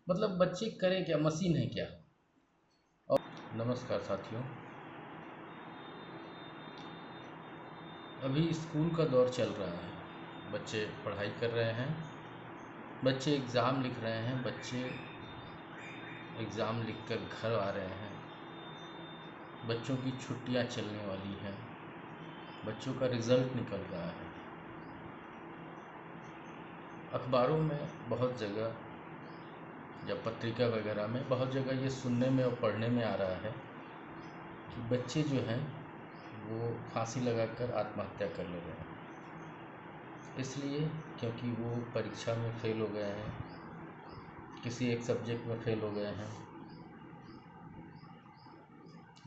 मतलब बच्चे करें क्या, मशीन है क्या। और नमस्कार साथियों, अभी स्कूल का दौर चल रहा है। बच्चे पढ़ाई कर रहे हैं, बच्चे एग्ज़ाम लिख रहे हैं, बच्चे एग्ज़ाम लिखकर घर आ रहे हैं, बच्चों की छुट्टियां चलने वाली हैं, बच्चों का रिज़ल्ट निकल रहा है। अखबारों में बहुत जगह या पत्रिका वगैरह में बहुत जगह ये सुनने में और पढ़ने में आ रहा है कि बच्चे जो हैं वो फांसी लगाकर आत्महत्या कर ले रहे हैं, इसलिए क्योंकि वो परीक्षा में फ़ेल हो गए हैं, किसी एक सब्जेक्ट में फ़ेल हो गए हैं।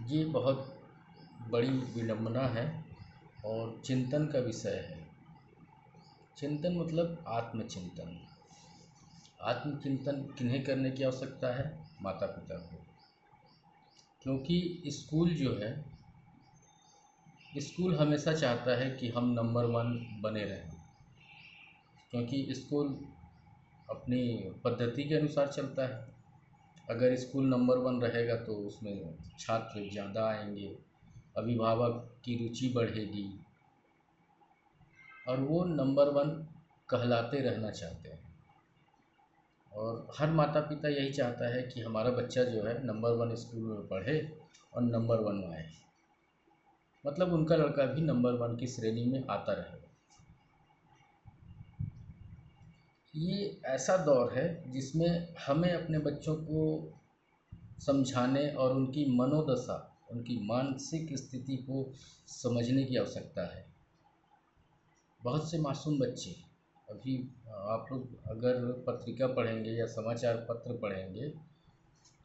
ये बहुत बड़ी विडंबना है और चिंतन का विषय है। चिंतन मतलब आत्मचिंतन। आत्मचिंतन किन्हें करने की आवश्यकता है? माता पिता को। क्योंकि स्कूल जो है, स्कूल हमेशा चाहता है कि हम नंबर वन बने रहें, क्योंकि स्कूल अपनी पद्धति के अनुसार चलता है। अगर स्कूल नंबर वन रहेगा तो उसमें छात्र ज़्यादा आएंगे, अभिभावक की रुचि बढ़ेगी और वो नंबर वन कहलाते रहना चाहते हैं। और हर माता पिता यही चाहता है कि हमारा बच्चा जो है नंबर वन स्कूल में पढ़े और नंबर वन आए, मतलब उनका लड़का भी नंबर वन की श्रेणी में आता रहे। ये ऐसा दौर है जिसमें हमें अपने बच्चों को समझाने और उनकी मनोदशा, उनकी मानसिक स्थिति को समझने की आवश्यकता है। बहुत से मासूम बच्चे अभी, आप लोग अगर पत्रिका पढ़ेंगे या समाचार पत्र पढ़ेंगे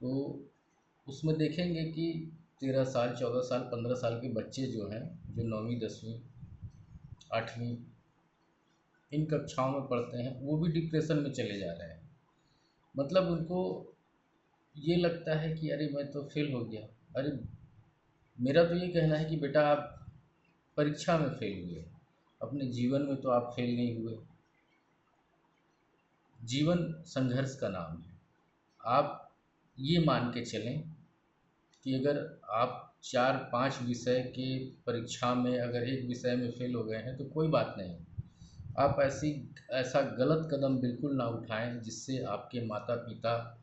तो उसमें देखेंगे कि 13 साल, 14 साल, 15 साल के बच्चे जो हैं, जो 9वीं 10वीं 8वीं इन कक्षाओं में पढ़ते हैं, वो भी डिप्रेशन में चले जा रहे हैं। मतलब उनको ये लगता है कि अरे मैं तो फेल हो गया। अरे मेरा तो ये कहना है कि बेटा आप परीक्षा में फेल हुए, अपने जीवन में तो आप फेल नहीं हुए। जीवन संघर्ष का नाम है। आप ये मान के चलें कि अगर आप 4-5 विषय के परीक्षा में अगर एक विषय में फेल हो गए हैं तो कोई बात नहीं। आप ऐसा गलत कदम बिल्कुल ना उठाएं जिससे आपके माता पिता,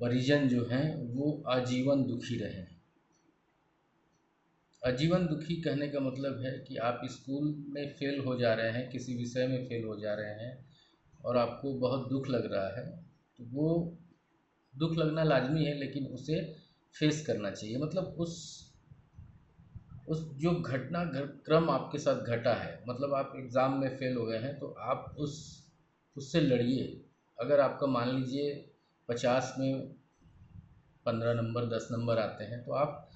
परिजन जो हैं वो आजीवन दुखी रहें। आजीवन दुखी कहने का मतलब है कि आप स्कूल में फ़ेल हो जा रहे हैं, किसी विषय में फ़ेल हो जा रहे हैं और आपको बहुत दुख लग रहा है, तो वो दुख लगना लाजमी है, लेकिन उसे फेस करना चाहिए। मतलब उस जो क्रम आपके साथ घटा है, मतलब आप एग्ज़ाम में फ़ेल हो गए हैं तो आप उससे लड़िए। अगर आपका मान लीजिए 50 में 15 नंबर 10 नंबर आते हैं तो आप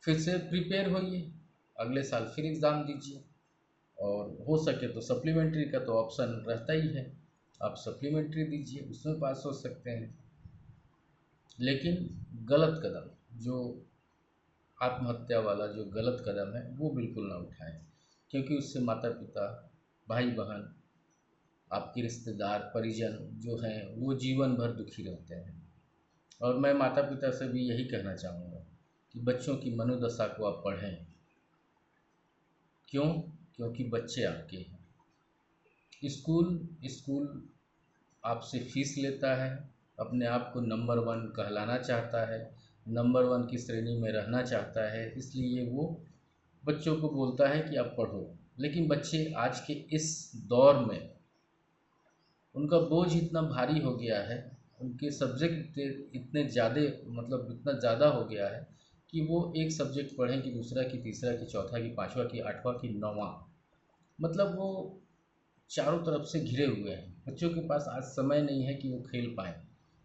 फिर से प्रिपेयर होइए, अगले साल फिर एग्ज़ाम दीजिए। और हो सके तो सप्लीमेंट्री का तो ऑप्शन रहता ही है, आप सप्लीमेंट्री दीजिए, उसमें पास हो सकते हैं। लेकिन गलत कदम, जो आत्महत्या वाला जो गलत कदम है वो बिल्कुल ना उठाएं, क्योंकि उससे माता पिता, भाई बहन, आपके रिश्तेदार, परिजन जो हैं वो जीवन भर दुखी रहते हैं। और मैं माता पिता से भी यही कहना चाहूँगा कि बच्चों की मनोदशा को आप पढ़ें। क्यों? क्योंकि बच्चे आपके हैं। स्कूल आपसे फीस लेता है, अपने आप को नंबर वन कहलाना चाहता है, नंबर वन की श्रेणी में रहना चाहता है, इसलिए वो बच्चों को बोलता है कि आप पढ़ो। लेकिन बच्चे आज के इस दौर में उनका बोझ इतना भारी हो गया है, उनके सब्जेक्ट इतने ज़्यादा, मतलब इतना ज़्यादा हो गया है कि वो एक सब्जेक्ट पढ़ें कि दूसरा, कि तीसरा, कि चौथा, कि पाँचवा, कि आठवां, कि नौवां, मतलब वो चारों तरफ से घिरे हुए हैं। बच्चों के पास आज समय नहीं है कि वो खेल पाएँ।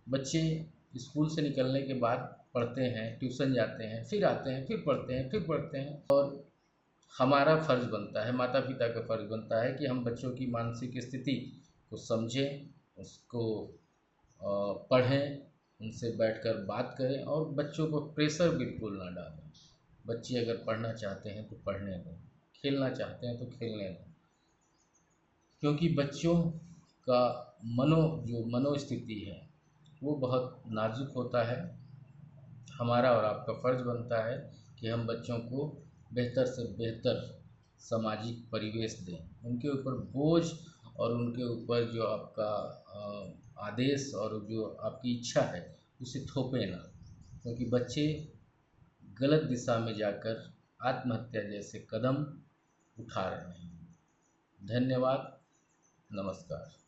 बच्चे स्कूल से निकलने के बाद पढ़ते हैं, ट्यूशन जाते हैं, फिर आते हैं, फिर पढ़ते हैं, फिर पढ़ते हैं। और हमारा फ़र्ज़ बनता है, माता पिता का फ़र्ज़ बनता है कि हम बच्चों की मानसिक स्थिति को समझें, उसको पढ़ें, उनसे बैठकर बात करें और बच्चों को प्रेशर बिल्कुल ना डालें। बच्चे अगर पढ़ना चाहते हैं तो पढ़ने दें, खेलना चाहते हैं तो खेलने दें, क्योंकि बच्चों का जो मनोस्थिति है वो बहुत नाजुक होता है। हमारा और आपका फ़र्ज़ बनता है कि हम बच्चों को बेहतर से बेहतर सामाजिक परिवेश दें, उनके ऊपर बोझ और उनके ऊपर जो आपका आदेश और जो आपकी इच्छा है उसे थोपें ना, क्योंकि बच्चे गलत दिशा में जाकर आत्महत्या जैसे कदम उठा रहे हैं। धन्यवाद। नमस्कार।